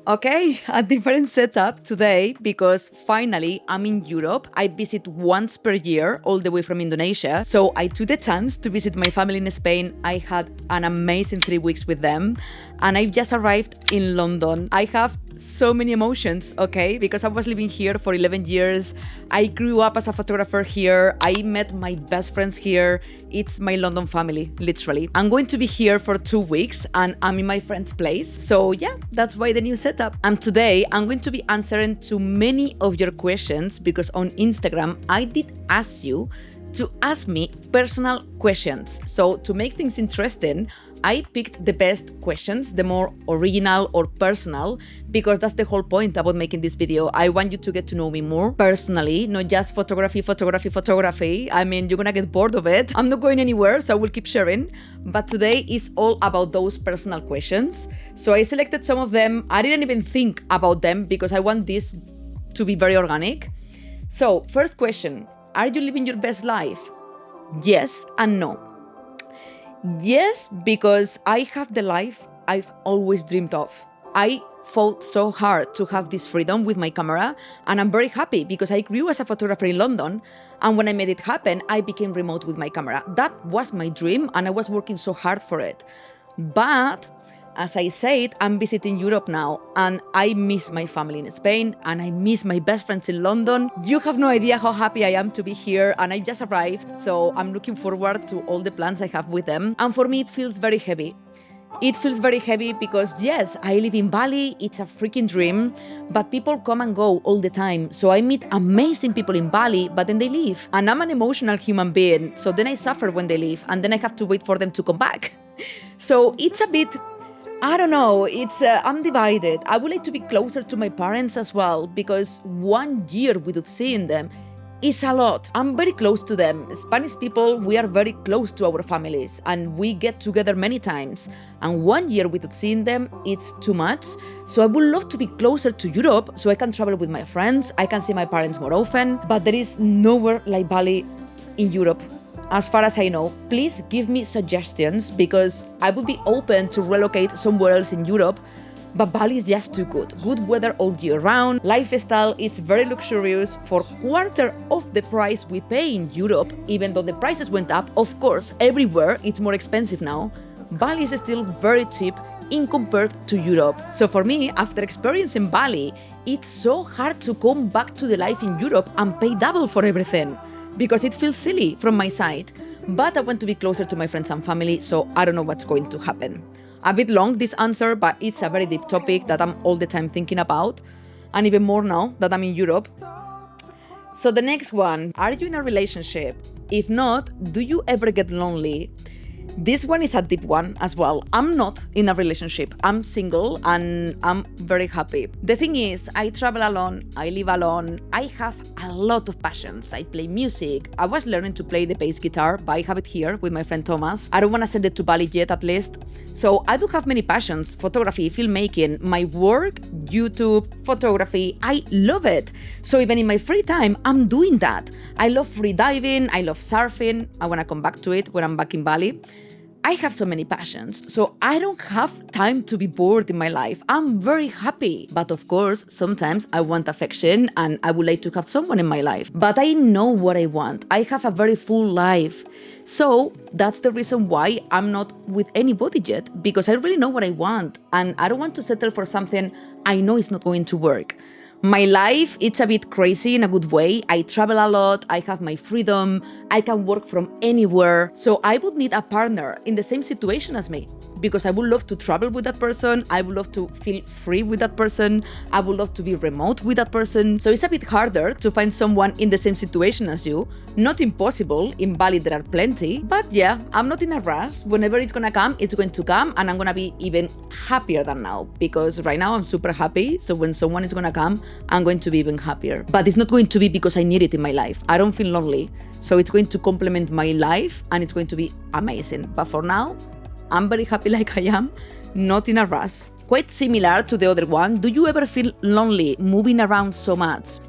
Okay, a different setup today because finally I'm in Europe. I visit once per year all the way from Indonesia. So I took the chance to visit my family in Spain. I had an amazing 3 weeks with them and I've just arrived in London. I have so many emotions, okay? Because I was living here for 11 years. I grew up as a photographer here. I met my best friends here. It's my London family, literally. I'm going to be here for 2 weeks and I'm in my friend's place. So yeah, that's why the new setup. And today I'm going to be answering to many of your questions because on Instagram, I did ask you to ask me personal questions. So to make things interesting, I picked the best questions, the more original or personal, because that's the whole point about making this video. I want you to get to know me more personally, not just photography. I mean, you're gonna get bored of it. I'm not going anywhere, so I will keep sharing. But today is all about those personal questions. So I selected some of them. I didn't even think about them because I want this to be very organic. So first question, are you living your best life? Yes and no. Yes, because I have the life I've always dreamed of. I fought so hard to have this freedom with my camera, and I'm very happy because I grew as a photographer in London, and when I made it happen, I became remote with my camera. That was my dream, and I was working so hard for it. But as I said, I'm visiting Europe now and I miss my family in Spain and I miss my best friends in London. You have no idea how happy I am to be here and I just arrived, so I'm looking forward to all the plans I have with them. And for me, it feels very heavy. It feels very heavy because yes, I live in Bali, it's a freaking dream, but people come and go all the time. So I meet amazing people in Bali, but then they leave. And I'm an emotional human being, so then I suffer when they leave and then I have to wait for them to come back. So it's a bit, I don't know, I'm divided. I would like to be closer to my parents as well because 1 year without seeing them is a lot. I'm very close to them. Spanish people, we are very close to our families and we get together many times. And 1 year without seeing them, it's too much. So I would love to be closer to Europe so I can travel with my friends, I can see my parents more often, but there is nowhere like Bali in Europe. As far as I know, please give me suggestions because I would be open to relocate somewhere else in Europe, but Bali is just too good. Good weather all year round, lifestyle, it's very luxurious for quarter of the price we pay in Europe, even though the prices went up. Of course, everywhere it's more expensive now. Bali is still very cheap in compared to Europe. So for me, after experiencing Bali, it's so hard to come back to the life in Europe and pay double for everything, because it feels silly from my side. But I want to be closer to my friends and family, so I don't know what's going to happen. A bit long, this answer, but it's a very deep topic that I'm all the time thinking about, and even more now that I'm in Europe. So the next one, are you in a relationship? If not, do you ever get lonely? This one is a deep one as well. I'm not in a relationship. I'm single and I'm very happy. The thing is, I travel alone, I live alone, I have a lot of passions. I play music. I was learning to play the bass guitar, but I have it here with my friend Thomas. I don't want to send it to Bali yet, at least. So I do have many passions: photography, filmmaking, my work, YouTube, photography. I love it. So even in my free time, I'm doing that. I love free diving, I love surfing. I want to come back to it when I'm back in Bali. I have so many passions, so I don't have time to be bored in my life. I'm very happy. But of course, sometimes I want affection and I would like to have someone in my life. But I know what I want. I have a very full life. So that's the reason why I'm not with anybody yet, because I really know what I want and I don't want to settle for something I know is not going to work. My life, it's a bit crazy in a good way. I travel a lot, I have my freedom, I can work from anywhere. So I would need a partner in the same situation as me, because I would love to travel with that person, I would love to feel free with that person, I would love to be remote with that person. So it's a bit harder to find someone in the same situation as you. Not impossible, in Bali there are plenty, but yeah, I'm not in a rush. Whenever it's gonna come, it's going to come, and I'm gonna be even happier than now, because right now I'm super happy, so when someone is gonna come, I'm going to be even happier. But it's not going to be because I need it in my life. I don't feel lonely, so it's going to complement my life and it's going to be amazing. But for now, I'm very happy like I am, not in a rush. Quite similar to the other one, do you ever feel lonely moving around so much?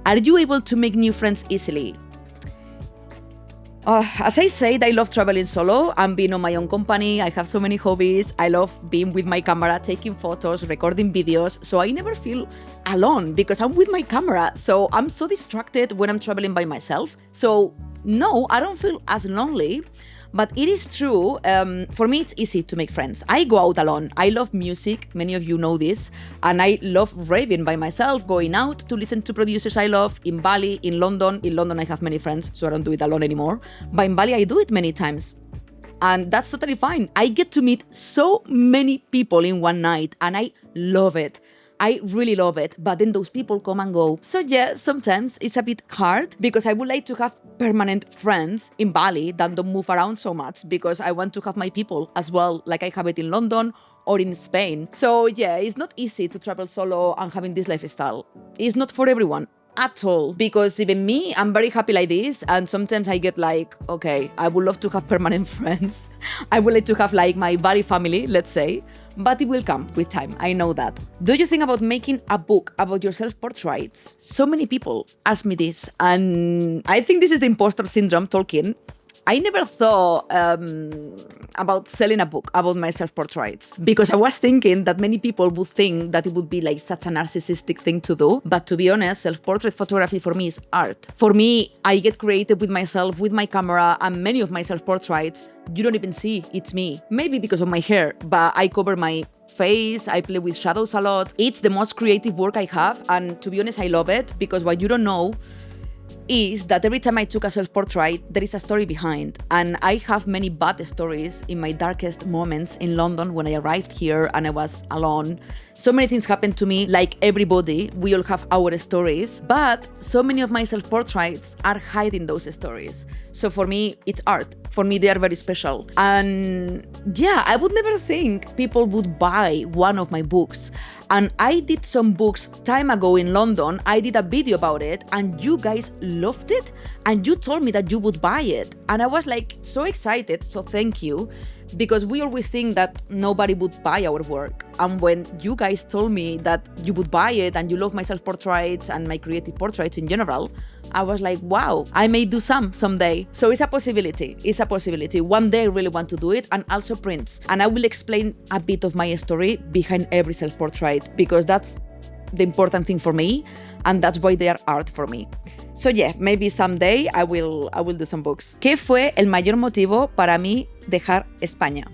Are you able to make new friends easily? As I said, I love traveling solo and being on my own company. I have so many hobbies. I love being with my camera, taking photos, recording videos. So I never feel alone because I'm with my camera. So I'm so distracted when I'm traveling by myself. So no, I don't feel as lonely. But it is true, for me it's easy to make friends. I go out alone. I love music, many of you know this, and I love raving by myself, going out to listen to producers I love in Bali, in London. In London I have many friends, so I don't do it alone anymore. But in Bali I do it many times. And that's totally fine. I get to meet so many people in one night, and I love it. I really love it, but then those people come and go. So yeah, sometimes it's a bit hard because I would like to have permanent friends in Bali that don't move around so much because I want to have my people as well, like I have it in London or in Spain. So yeah, it's not easy to travel solo and having this lifestyle. It's not for everyone at all, because even me, I'm very happy like this, and sometimes I get like, okay, I would love to have permanent friends. I would like to have like my Bali family, let's say, but it will come with time, I know that. Do you think about making a book about your self-portraits? So many people ask me this, and I think this is the imposter syndrome talking. I never thought about selling a book about my self-portraits because I was thinking that many people would think that it would be like such a narcissistic thing to do. But to be honest, self-portrait photography for me is art. For me, I get creative with myself, with my camera, and many of my self-portraits, you don't even see it's me. Maybe because of my hair, but I cover my face, I play with shadows a lot. It's the most creative work I have, and to be honest, I love it because what you don't know is that every time I took a self-portrait, there is a story behind. And I have many bad stories in my darkest moments in London when I arrived here and I was alone. So many things happened to me, like everybody, we all have our stories, but so many of my self-portraits are hiding those stories. So for me, it's art. For me, they are very special. And yeah, I would never think people would buy one of my books. And I did some books time ago in London. I did a video about it and you guys loved it and you told me that you would buy it. And I was like so excited, so thank you. Because we always think that nobody would buy our work. And when you guys told me that you would buy it and you love my self-portraits and my creative portraits in general, I was like, wow, I may do some someday. So it's a possibility. It's a possibility. One day I really want to do it, and also prints. And I will explain a bit of my story behind every self-portrait because that's the important thing for me, and that's why they are art for me. So yeah, maybe someday I will do some books. ¿Qué fue el mayor motivo para mí dejar España?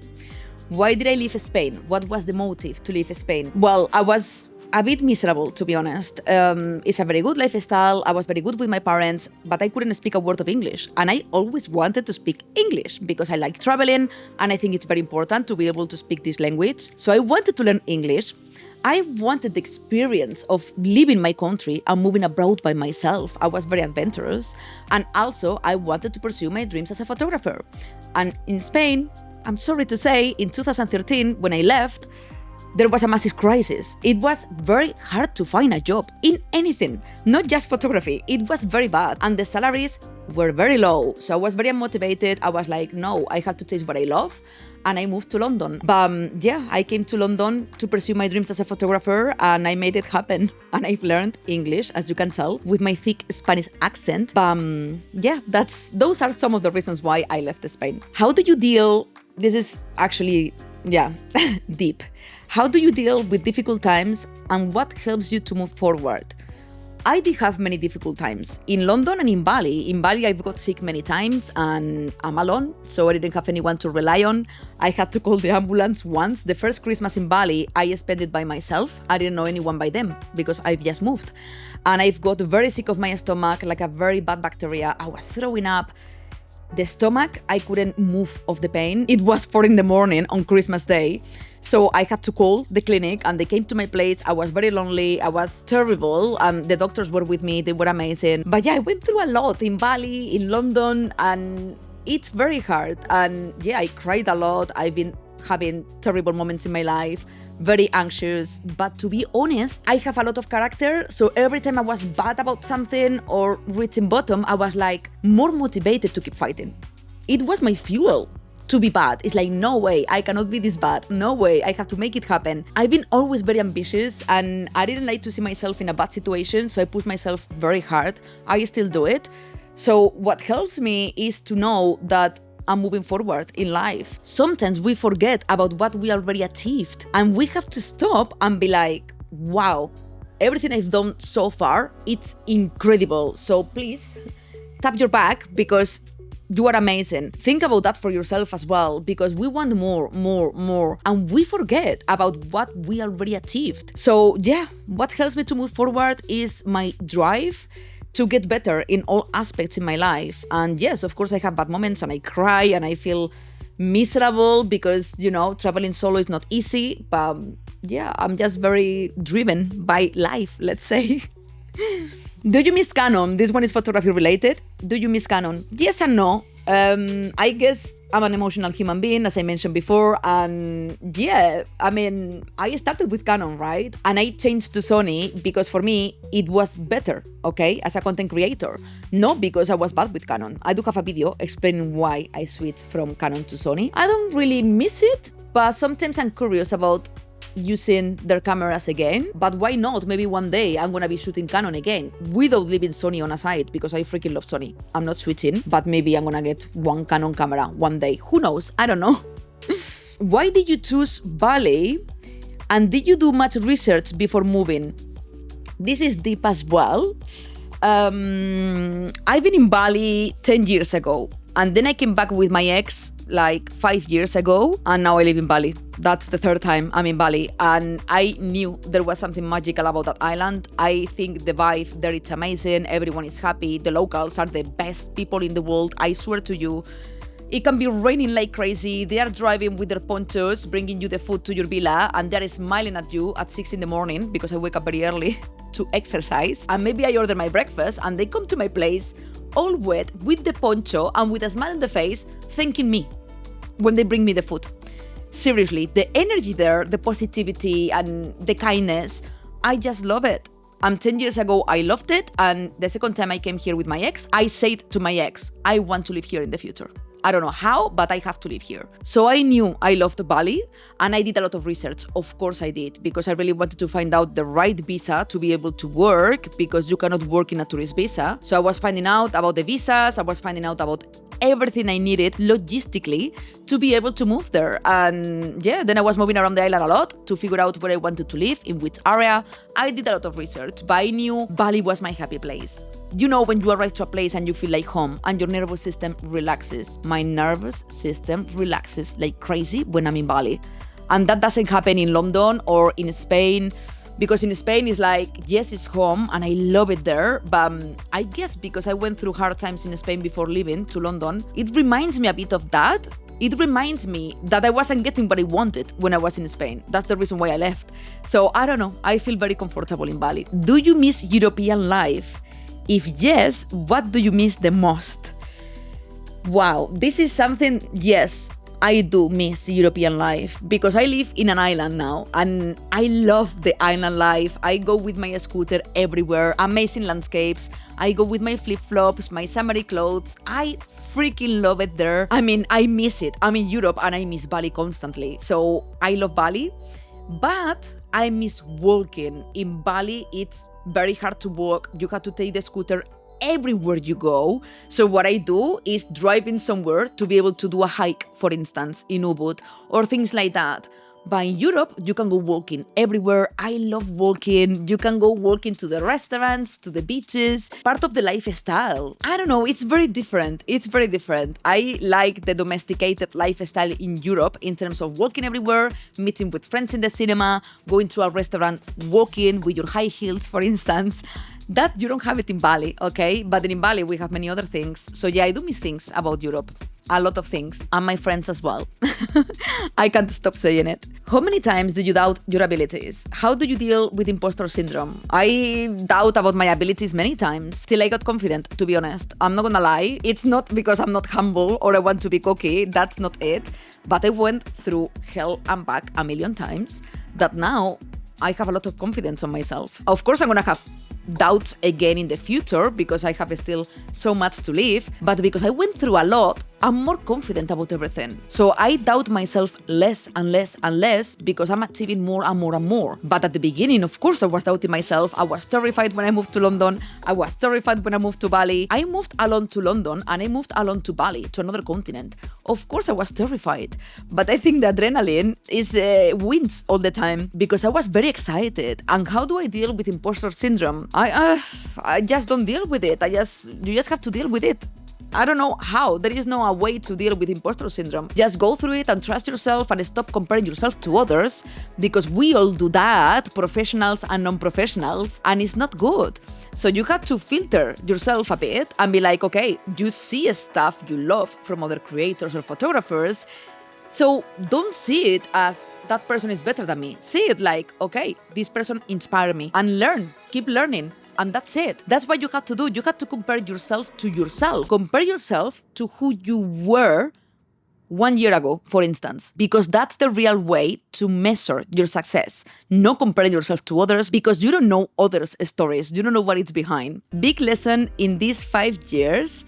Why did I leave Spain? What was the motive to leave Spain? Well, I was a bit miserable, to be honest. It's a very good lifestyle. I was very good with my parents, but I couldn't speak a word of English. And I always wanted to speak English because I like traveling and I think it's very important to be able to speak this language. So I wanted to learn English. I wanted the experience of leaving my country and moving abroad by myself. I was very adventurous. And also, I wanted to pursue my dreams as a photographer. And in Spain, I'm sorry to say, in 2013, when I left, there was a massive crisis. It was very hard to find a job in anything, not just photography. It was very bad. And the salaries were very low. So I was very unmotivated. I was like, no, I have to chase what I love. And I moved to London. But yeah, I came to London to pursue my dreams as a photographer and I made it happen. And I've learned English, as you can tell, with my thick Spanish accent. Yeah, those are some of the reasons why I left Spain. How do you deal, this is actually, yeah, deep. How do you deal with difficult times and what helps you to move forward? I did have many difficult times in London and in Bali. In Bali, I've got sick many times and I'm alone, so I didn't have anyone to rely on. I had to call the ambulance once. The first Christmas in Bali, I spent it by myself. I didn't know anyone by them because I've just moved. And I've got very sick of my stomach, like a very bad bacteria. I was throwing up. The stomach, I couldn't move of the pain. It was 4 a.m. on Christmas Day. So I had to call the clinic and they came to my place. I was very lonely. I was terrible. The doctors were with me. They were amazing. But yeah, I went through a lot in Bali, in London, and it's very hard. And yeah, I cried a lot. I've been having terrible moments in my life, very anxious. But to be honest, I have a lot of character. So every time I was bad about something or reaching bottom, I was like more motivated to keep fighting. It was my fuel. To be bad. It's like, no way, I cannot be this bad. No way, I have to make it happen. I've been always very ambitious and I didn't like to see myself in a bad situation, so I pushed myself very hard. I still do it. So what helps me is to know that I'm moving forward in life. Sometimes we forget about what we already achieved, and we have to stop and be like, wow, everything I've done so far, it's incredible. So please tap your back, because you are amazing. Think about that for yourself as well, because we want more, and we forget about what we already achieved. So yeah, what helps me to move forward is my drive to get better in all aspects in my life. And yes, of course, I have bad moments and I cry and I feel miserable because, traveling solo is not easy. But yeah, I'm just very driven by life, let's say. Do you miss Canon? This one is photography related. Do you miss Canon? Yes and no. I guess I'm an emotional human being, as I mentioned before. And yeah, I started with Canon, right? And I changed to Sony because for me, it was better, okay, as a content creator. Not because I was bad with Canon. I do have a video explaining why I switched from Canon to Sony. I don't really miss it, but sometimes I'm curious about using their cameras again. But why not? Maybe one day I'm gonna be shooting Canon again without leaving Sony on a side, because I freaking love Sony. I'm not switching, but maybe I'm gonna get one Canon camera one day. Who knows? I don't know. Why did you choose Bali? And did you do much research before moving? This is deep as well. I've been in Bali 10 years ago. And then I came back with my ex like 5 years ago, and now I live in Bali. That's the third time I'm in Bali, and I knew there was something magical about that island. I think the vibe there is amazing. Everyone is happy. The locals are the best people in the world. I swear to you. It can be raining like crazy. They are driving with their ponchos, bringing you the food to your villa, and they're smiling at you at 6 in the morning because I wake up very early to exercise. And maybe I order my breakfast and they come to my place all wet with the poncho and with a smile on the face, thanking me when they bring me the food. Seriously, the energy there, the positivity and the kindness, I just love it. 10 years ago, I loved it. And the second time I came here with my ex, I said to my ex, I want to live here in the future. I don't know how, but I have to live here. So I knew I loved Bali, and I did a lot of research. Of course I did, because I really wanted to find out the right visa to be able to work, because you cannot work in a tourist visa. So I was finding out about the visas, I was finding out about everything I needed logistically to be able to move there. And yeah, then I was moving around the island a lot to figure out where I wanted to live, in which area. I did a lot of research, but I knew Bali was my happy place. You know, when you arrive to a place and you feel like home and your nervous system relaxes. My nervous system relaxes like crazy when I'm in Bali. And that doesn't happen in London or in Spain, because in Spain it's like, yes, it's home and I love it there, but I guess because I went through hard times in Spain before leaving to London, it reminds me a bit of that. It reminds me that I wasn't getting what I wanted when I was in Spain. That's the reason why I left. So I don't know, I feel very comfortable in Bali. Do you miss European life? If yes, what do you miss the most? Wow, this is something, yes, I do miss European life, because I live in an island now and I love the island life. I go with my scooter everywhere, amazing landscapes. I go with my flip-flops, my summery clothes. I freaking love it there. I miss it. I'm in Europe and I miss Bali constantly. So I love Bali, but I miss walking. In Bali, it's very hard to walk. You have to take the scooter everywhere you go. So what I do is driving somewhere to be able to do a hike, for instance, in Ubud or things like that. But in Europe, you can go walking everywhere. I love walking. You can go walking to the restaurants, to the beaches, part of the lifestyle. I don't know, it's very different. It's very different. I like the domesticated lifestyle in Europe in terms of walking everywhere, meeting with friends in the cinema, going to a restaurant, walking with your high heels, for instance. That you don't have it in Bali, okay? But then in Bali, we have many other things. So yeah, I do miss things about Europe. A lot of things. And my friends as well. I can't stop saying it. How many times do you doubt your abilities? How do you deal with imposter syndrome? I doubt about my abilities many times, till I got confident, to be honest. I'm not gonna lie. It's not because I'm not humble or I want to be cocky. That's not it. But I went through hell and back a million times that now I have a lot of confidence on myself. Of course, I'm gonna have doubts again in the future because I have still so much to live, but because I went through a lot, I'm more confident about everything. So I doubt myself less and less and less because I'm achieving more and more and more. But at the beginning, of course, I was doubting myself. I was terrified when I moved to London. I was terrified when I moved to Bali. I moved alone to London and I moved alone to Bali, to another continent. Of course, I was terrified. But I think the adrenaline wins all the time because I was very excited. And how do I deal with imposter syndrome? I just don't deal with it. You just have to deal with it. I don't know how. There is no way to deal with imposter syndrome. Just go through it and trust yourself and stop comparing yourself to others because we all do that, professionals and non-professionals, and it's not good. So you have to filter yourself a bit and be like, okay, you see stuff you love from other creators or photographers. So don't see it as that person is better than me. See it like, okay, this person inspired me, and learn, keep learning. And that's it. That's what you have to do. You have to compare yourself to yourself. Compare yourself to who you were 1 year ago, for instance, because that's the real way to measure your success. Not comparing yourself to others because you don't know others' stories. You don't know what it's behind. Big lesson in these 5 years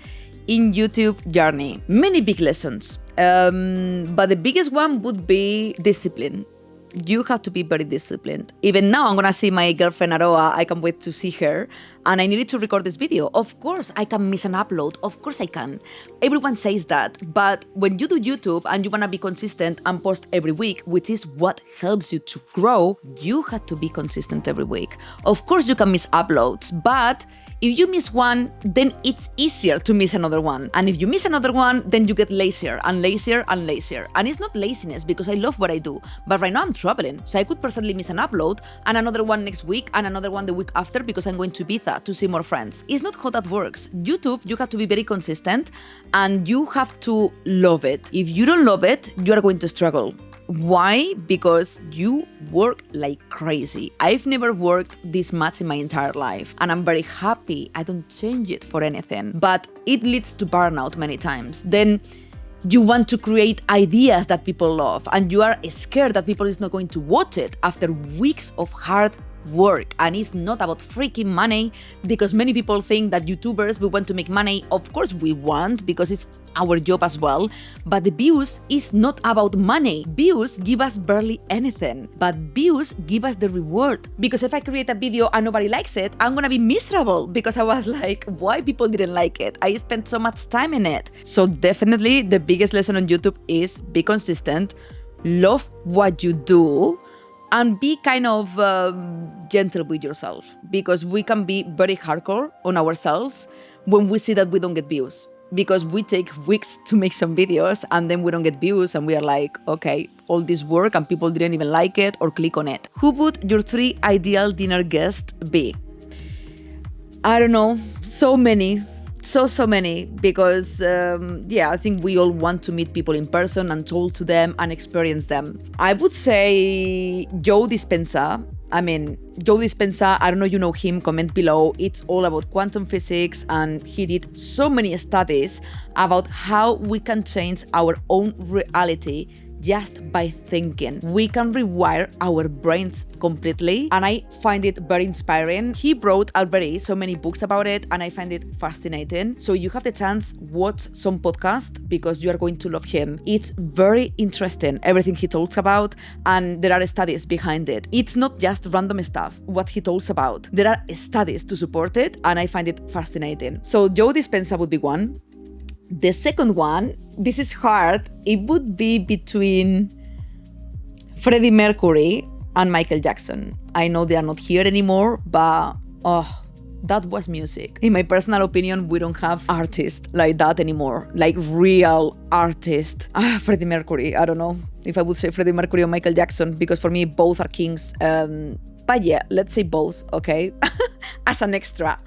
in YouTube journey. Many big lessons. But the biggest one would be discipline. You have to be very disciplined. Even now, I'm gonna see my girlfriend Aroa. I can't wait to see her. And I needed to record this video. Of course, I can miss an upload. Of course I can. Everyone says that. But when you do YouTube and you wanna be consistent and post every week, which is what helps you to grow, you have to be consistent every week. Of course, you can miss uploads, but if you miss one, then it's easier to miss another one. And if you miss another one, then you get lazier and lazier and lazier. And it's not laziness because I love what I do. But right now I'm traveling. So I could perfectly miss an upload and another one next week and another one the week after because I'm going to Ibiza to see more friends. It's not how that works. YouTube, you have to be very consistent and you have to love it. If you don't love it, you are going to struggle. Why? Because you work like crazy. I've never worked this much in my entire life and I'm very happy. I don't change it for anything, but it leads to burnout many times. Then you want to create ideas that people love and you are scared that people is not going to watch it after weeks of hard work. And it's not about freaking money because many people think that YouTubers, we want to make money. Of course we want because it's our job as well, but the views is not about money. Views give us barely anything, but views give us the reward. Because if I create a video and nobody likes it, I'm gonna be miserable because I was like, why people didn't like it? I spent so much time in it. So definitely the biggest lesson on YouTube is be consistent, love what you do, and be kind of gentle with yourself because we can be very hardcore on ourselves when we see that we don't get views. Because we take weeks to make some videos and then we don't get views and we are like, okay, all this work and people didn't even like it or click on it. Who would your 3 ideal dinner guests be? I don't know, so many. So many because I think we all want to meet people in person and talk to them and experience them. I would say Joe Dispenza. Joe Dispenza, I don't know if you know him, comment below. It's all about quantum physics and he did so many studies about how we can change our own reality just by thinking. We can rewire our brains completely and I find it very inspiring. He wrote already so many books about it and I find it fascinating. So you have the chance, watch some podcast because you are going to love him. It's very interesting, everything he talks about, and there are studies behind it. It's not just random stuff, what he talks about. There are studies to support it and I find it fascinating. So Joe Dispenza would be one. The second one, this is hard, it would be between Freddie Mercury and Michael Jackson. I know they are not here anymore, but that was music. In my personal opinion, we don't have artists like that anymore, like real artists. Freddie Mercury, I don't know if I would say Freddie Mercury or Michael Jackson, because for me, both are kings. But yeah, let's say both, okay? As an extra.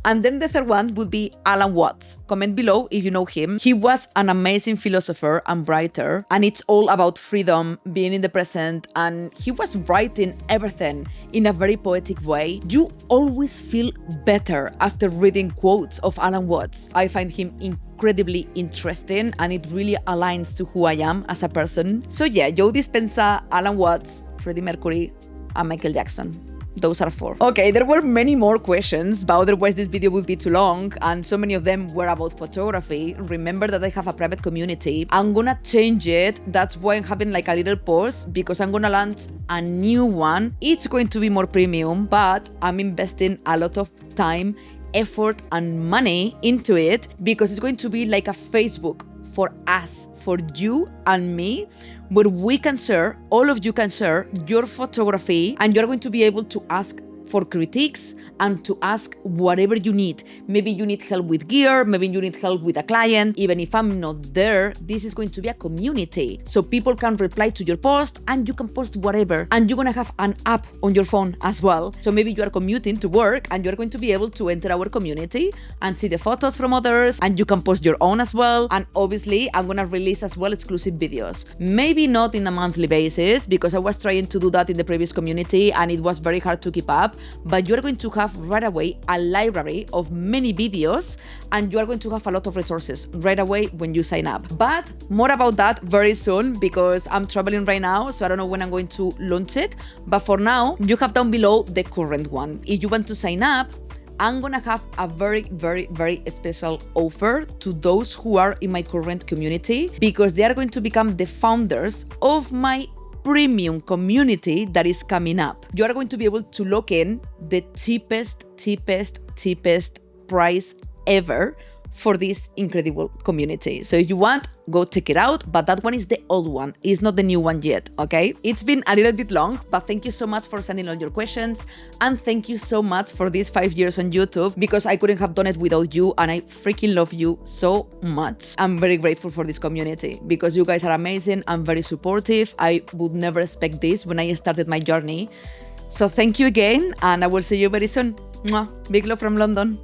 And then the third one would be Alan Watts. Comment below if you know him. He was an amazing philosopher and writer, and it's all about freedom, being in the present, and he was writing everything in a very poetic way. You always feel better after reading quotes of Alan Watts. I find him incredibly interesting and it really aligns to who I am as a person. So yeah, Joe Dispenza, Alan Watts, Freddie Mercury, and Michael Jackson. those are 4. Okay, there were many more questions, but otherwise this video would be too long, and so many of them were about photography. Remember that I have a private community. I'm gonna change it. That's why I'm having like a little pause, because I'm gonna launch a new one. It's going to be more premium, but I'm investing a lot of time, effort, and money into it, because it's going to be like a Facebook for us, for you and me, where we can share, all of you can share your photography, and you're going to be able to ask for critiques and to ask whatever you need. Maybe you need help with gear, maybe you need help with a client. Even if I'm not there, this is going to be a community. So people can reply to your post and you can post whatever. And you're gonna have an app on your phone as well. So maybe you are commuting to work and you're going to be able to enter our community and see the photos from others, and you can post your own as well. And obviously I'm gonna release as well exclusive videos. Maybe not in a monthly basis, because I was trying to do that in the previous community and it was very hard to keep up. But you're going to have right away a library of many videos, and you are going to have a lot of resources right away when you sign up. But more about that very soon, because I'm traveling right now, so I don't know when I'm going to launch it. But for now, you have down below the current one. If you want to sign up, I'm gonna have a very, very, very special offer to those who are in my current community, because they are going to become the founders of my premium community that is coming up. You are going to be able to lock in the cheapest price ever for this incredible community. So if you want, go check it out, but that one is the old one. It's not the new one yet, okay? It's been a little bit long, but thank you so much for sending all your questions, and thank you so much for these 5 years on YouTube, because I couldn't have done it without you, and I freaking love you so much. I'm very grateful for this community, because you guys are amazing and very supportive. I would never expect this when I started my journey. So thank you again, and I will see you very soon. Mwah. Big love from London.